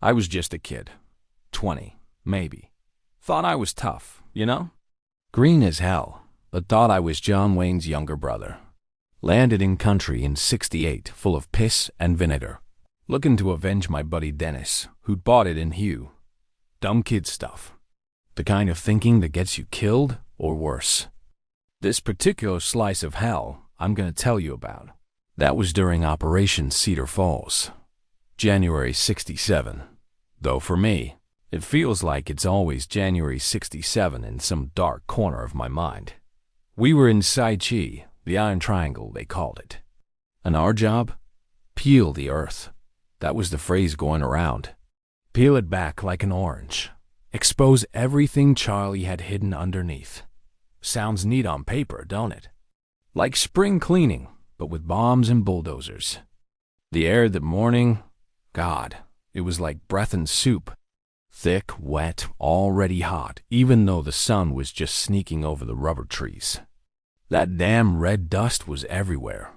I was just a kid. 20, maybe. Thought I was tough, you know? Green as hell, but thought I was John Wayne's younger brother. Landed in country in '68, full of piss and vinegar. Looking to avenge my buddy Dennis, who'd bought it in Hugh. Dumb kid stuff. The kind of thinking that gets you killed or worse. This particular slice of hell I'm gonna tell you about. That was during Operation Cedar Falls. January '67. Though for me, it feels like it's always January '67 in some dark corner of my mind. We were in Sai Chi, the Iron Triangle they called it. And our job? Peel the earth. That was the phrase going around. Peel it back like an orange. Expose everything Charlie had hidden underneath. Sounds neat on paper, don't it? Like spring cleaning, but with bombs and bulldozers. The air that morning, God, it was like breath and soup. Thick, wet, already hot, even though the sun was just sneaking over the rubber trees. That damn red dust was everywhere,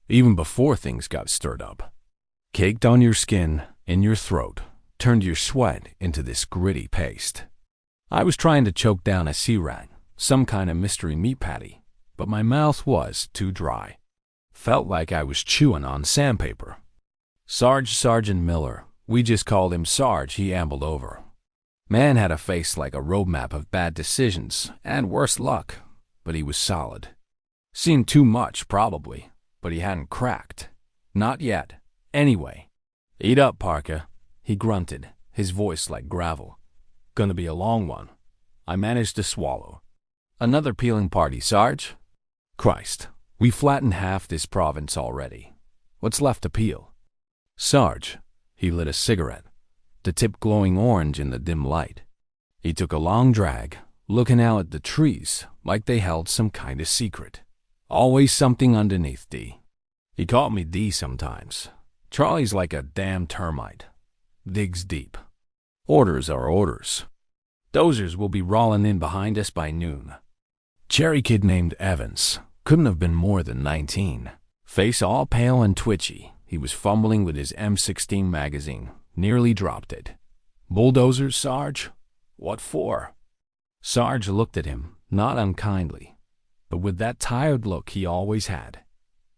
even before things got stirred up. Caked on your skin, in your throat, turned your sweat into this gritty paste. I was trying to choke down a sea rat, some kind of mystery meat patty, but my mouth was too dry. Felt like I was chewing on sandpaper. Sergeant Miller, we just called him Sarge, he ambled over. Man had a face like a roadmap of bad decisions and worse luck, but he was solid. Seen too much, probably, but he hadn't cracked. Not yet. Anyway. Eat up, Parker, he grunted, his voice like gravel. Gonna be a long one. I managed to swallow. Another peeling party, Sarge? Christ, we flattened half this province already. What's left to peel? Sarge, he lit a cigarette, the tip glowing orange in the dim light. He took a long drag, looking out at the trees like they held some kind of secret. Always something underneath, D. He called me D sometimes. Charlie's like a damn termite. Digs deep. Orders are orders. Dozers will be rolling in behind us by noon. Cherry kid named Evans. Couldn't have been more than 19. Face all pale and twitchy. He was fumbling with his M16 magazine. Nearly dropped it. Bulldozers, Sarge? What for? Sarge looked at him, not unkindly, but with that tired look he always had.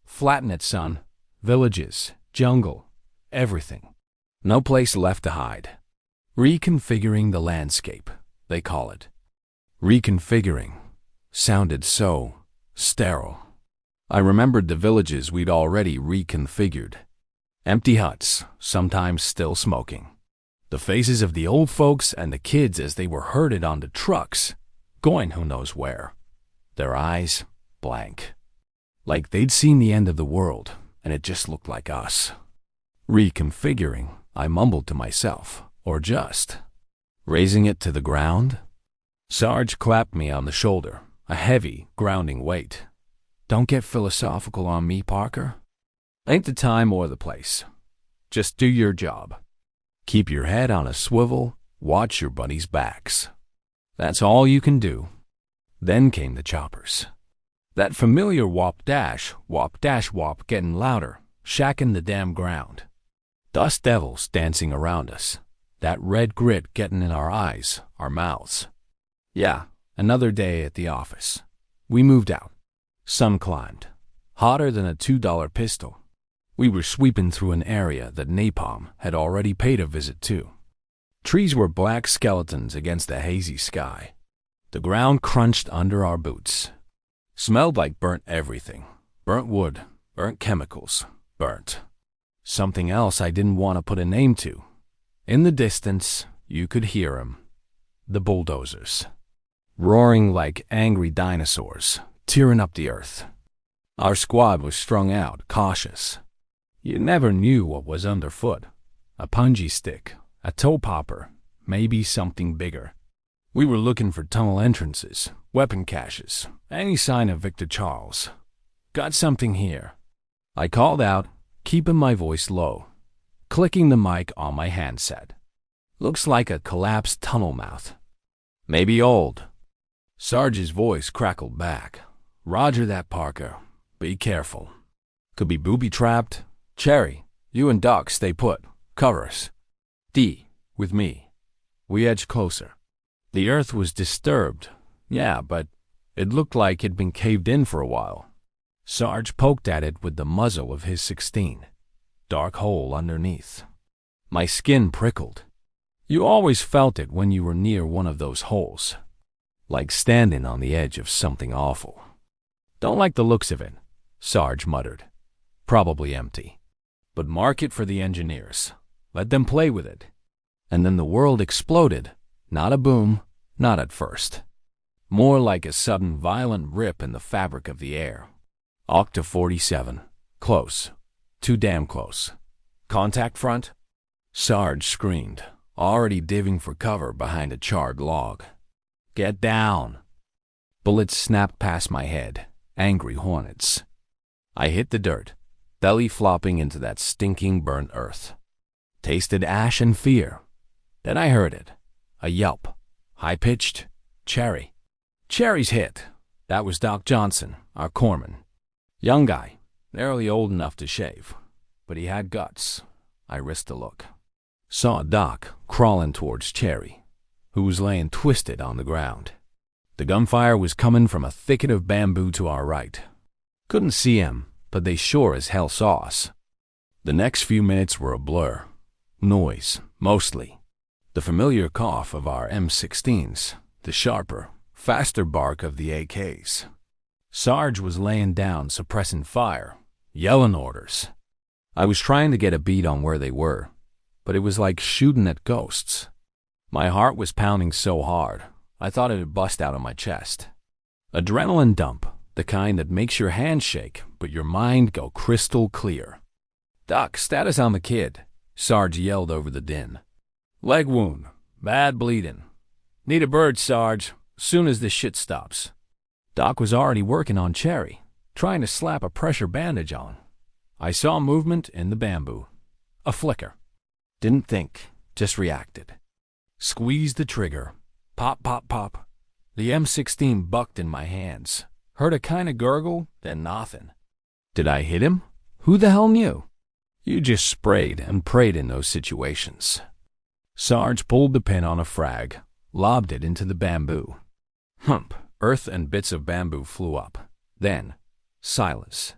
Flatten it, son. Villages, jungle, everything. No place left to hide. Reconfiguring the landscape, they call it. Reconfiguring. Sounded so sterile. I remembered the villages we'd already reconfigured. Empty huts, sometimes still smoking. The faces of the old folks and the kids as they were herded onto trucks, going who knows where. Their eyes blank. Like they'd seen the end of the world, and it just looked like us. Reconfiguring, I mumbled to myself, or just raising it to the ground? Sarge clapped me on the shoulder, a heavy, grounding weight. Don't get philosophical on me, Parker. Ain't the time or the place. Just do your job. Keep your head on a swivel, watch your buddies' backs. That's all you can do. Then came the choppers. That familiar wop dash wop getting louder, shacking the damn ground. Dust devils dancing around us. That red grit getting in our eyes, our mouths. Yeah, another day at the office. We moved out. Sun climbed. Hotter than a $2 pistol. We were sweeping through an area that napalm had already paid a visit to. Trees were black skeletons against a hazy sky. The ground crunched under our boots. Smelled like burnt everything. Burnt wood, burnt chemicals, burnt. Something else I didn't want to put a name to. In the distance, you could hear 'em. The bulldozers. Roaring like angry dinosaurs, tearing up the earth. Our squad was strung out, cautious. You never knew what was underfoot. A punji stick, a toe popper, maybe something bigger. We were looking for tunnel entrances, weapon caches, any sign of Victor Charles. Got something here. I called out, keeping my voice low, clicking the mic on my handset. Looks like a collapsed tunnel mouth. Maybe old. Sarge's voice crackled back. Roger that, Parker. Be careful. Could be booby-trapped. Cherry, you and Doc stay put. Cover us. D, with me. We edged closer. The earth was disturbed, yeah, but it looked like it'd been caved in for a while. Sarge poked at it with the muzzle of his .16. Dark hole underneath. My skin prickled. You always felt it when you were near one of those holes. Like standing on the edge of something awful. Don't like the looks of it, Sarge muttered. Probably empty. But mark it for the engineers. Let them play with it. And then the world exploded. Not a boom, not at first. More like a sudden violent rip in the fabric of the air. Octa 47. Close. Too damn close. Contact front? Sarge screamed, already diving for cover behind a charred log. Get down. Bullets snapped past my head, angry hornets. I hit the dirt, belly flopping into that stinking burnt earth. Tasted ash and fear. Then I heard it. A yelp. High-pitched. Cherry. Cherry's hit. That was Doc Johnson, our corpsman. Young guy, barely old enough to shave. But he had guts. I risked a look. Saw Doc crawling towards Cherry, who was laying twisted on the ground. The gunfire was coming from a thicket of bamboo to our right. Couldn't see him, but they sure as hell saw us. The next few minutes were a blur. Noise, mostly. The familiar cough of our M16s, the sharper, faster bark of the AKs. Sarge was laying down, suppressing fire, yelling orders. I was trying to get a beat on where they were, but it was like shooting at ghosts. My heart was pounding so hard, I thought it would bust out of my chest. Adrenaline dump, the kind that makes your hands shake, but your mind go crystal clear. Doc, status on the kid, Sarge yelled over the din. Leg wound, bad bleeding. Need a bird, Sarge, soon as this shit stops. Doc was already working on Cherry, trying to slap a pressure bandage on. I saw movement in the bamboo. A flicker. Didn't think, just reacted. Squeezed the trigger. Pop, pop, pop. The M16 bucked in my hands. Heard a kind of gurgle, then nothing. Did I hit him? Who the hell knew? You just sprayed and prayed in those situations. Sarge pulled the pin on a frag, lobbed it into the bamboo. Hump, earth and bits of bamboo flew up. Then, silence.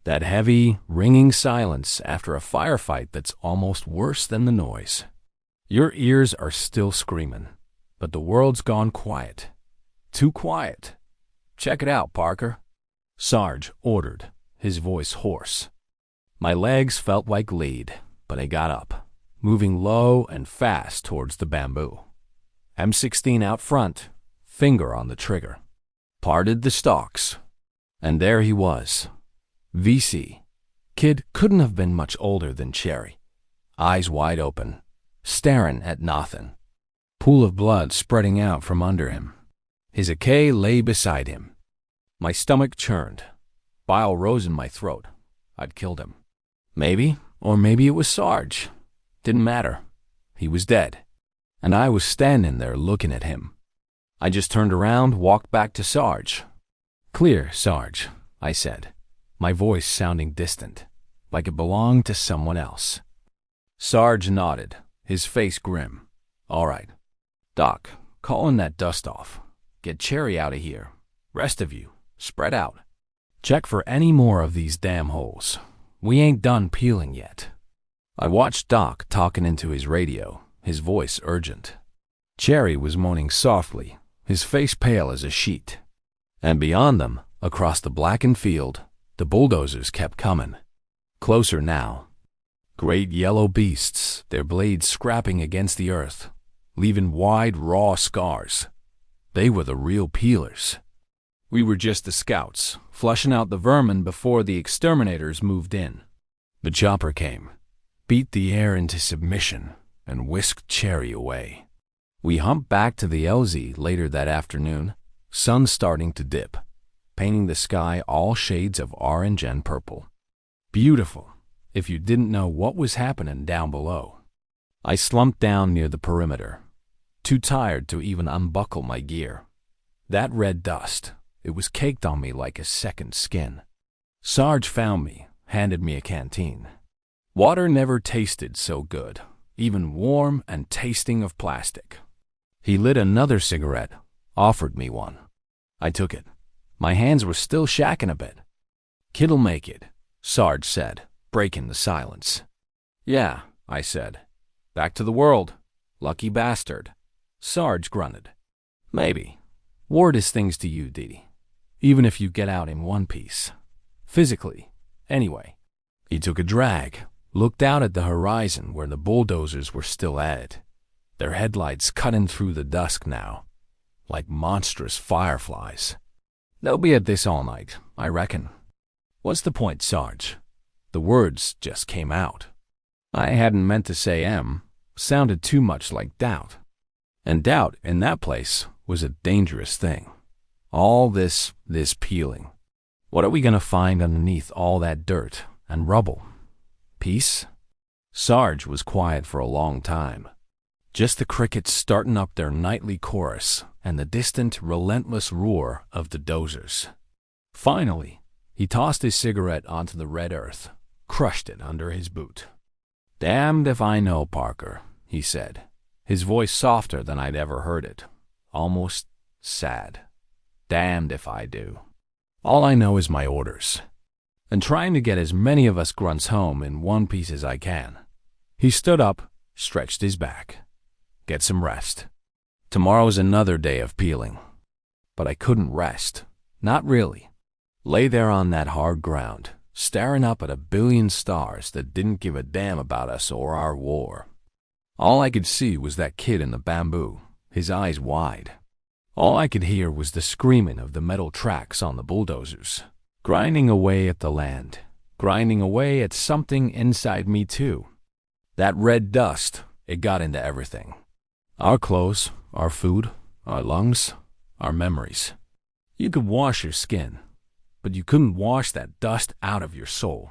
That heavy, ringing silence after a firefight that's almost worse than the noise. Your ears are still screaming, but the world's gone quiet. Too quiet. Check it out, Parker. Sarge ordered, his voice hoarse. My legs felt like lead, but I got up, moving low and fast towards the bamboo. M16 out front, finger on the trigger. Parted the stalks. And there he was. VC. Kid couldn't have been much older than Cherry. Eyes wide open, staring at nothing. Pool of blood spreading out from under him. His AK lay beside him. My stomach churned. Bile rose in my throat. I'd killed him. Maybe, or maybe it was Sarge. Didn't matter. He was dead. And I was standing there looking at him. I just turned around, walked back to Sarge. Clear, Sarge, I said, my voice sounding distant, like it belonged to someone else. Sarge nodded, his face grim. All right. Doc, calling that dust off. Get Cherry out of here. Rest of you, spread out. Check for any more of these damn holes. We ain't done peeling yet. I watched Doc talking into his radio, his voice urgent. Cherry was moaning softly, his face pale as a sheet. And beyond them, across the blackened field, the bulldozers kept coming. Closer now. Great yellow beasts, their blades scrapping against the earth, leaving wide, raw scars. They were the real peelers. We were just the scouts, flushing out the vermin before the exterminators moved in. The chopper came, beat the air into submission, and whisked Cherry away. We humped back to the LZ later that afternoon, sun starting to dip, painting the sky all shades of orange and purple. Beautiful, if you didn't know what was happening down below. I slumped down near the perimeter, too tired to even unbuckle my gear. That red dust, it was caked on me like a second skin. Sarge found me, handed me a canteen. Water never tasted so good, even warm and tasting of plastic. He lit another cigarette, offered me one. I took it. My hands were still shacking a bit. "Kid'll make it," Sarge said, breaking the silence. "Yeah," I said. "Back to the world. Lucky bastard." Sarge grunted. "Maybe. Ward is things to you, Dee. Even if you get out in one piece. Physically, anyway." He took a drag, looked out at the horizon where the bulldozers were still at it, their headlights cutting through the dusk now, like monstrous fireflies. "They'll be at this all night, I reckon." "What's the point, Sarge?" The words just came out. I hadn't meant to say sounded too much like doubt. And doubt in that place was a dangerous thing. All this peeling. What are we going to find underneath all that dirt and rubble? Peace? Sarge was quiet for a long time. Just the crickets starting up their nightly chorus and the distant, relentless roar of the dozers. Finally, he tossed his cigarette onto the red earth, crushed it under his boot. "Damned if I know, Parker," he said, his voice softer than I'd ever heard it, almost sad. "Damned if I do. All I know is my orders, and trying to get as many of us grunts home in one piece as I can." He stood up, stretched his back. "Get some rest. Tomorrow's another day of peeling." But I couldn't rest. Not really. Lay there on that hard ground, staring up at a billion stars that didn't give a damn about us or our war. All I could see was that kid in the bamboo, his eyes wide. All I could hear was the screaming of the metal tracks on the bulldozers, grinding away at the land, grinding away at something inside me too. That red dust, it got into everything. Our clothes, our food, our lungs, our memories. You could wash your skin, but you couldn't wash that dust out of your soul.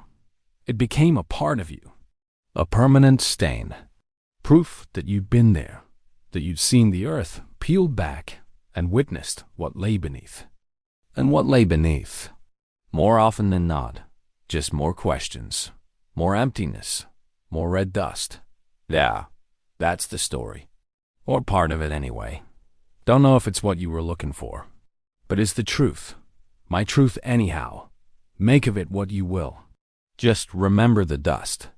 It became a part of you, a permanent stain, proof that you'd been there, that you'd seen the earth peeled back and witnessed what lay beneath. And what lay beneath? More often than not, just more questions, more emptiness, more red dust. Yeah, that's the story. Or part of it anyway. Don't know if it's what you were looking for, but it's the truth. My truth anyhow. Make of it what you will. Just remember the dust.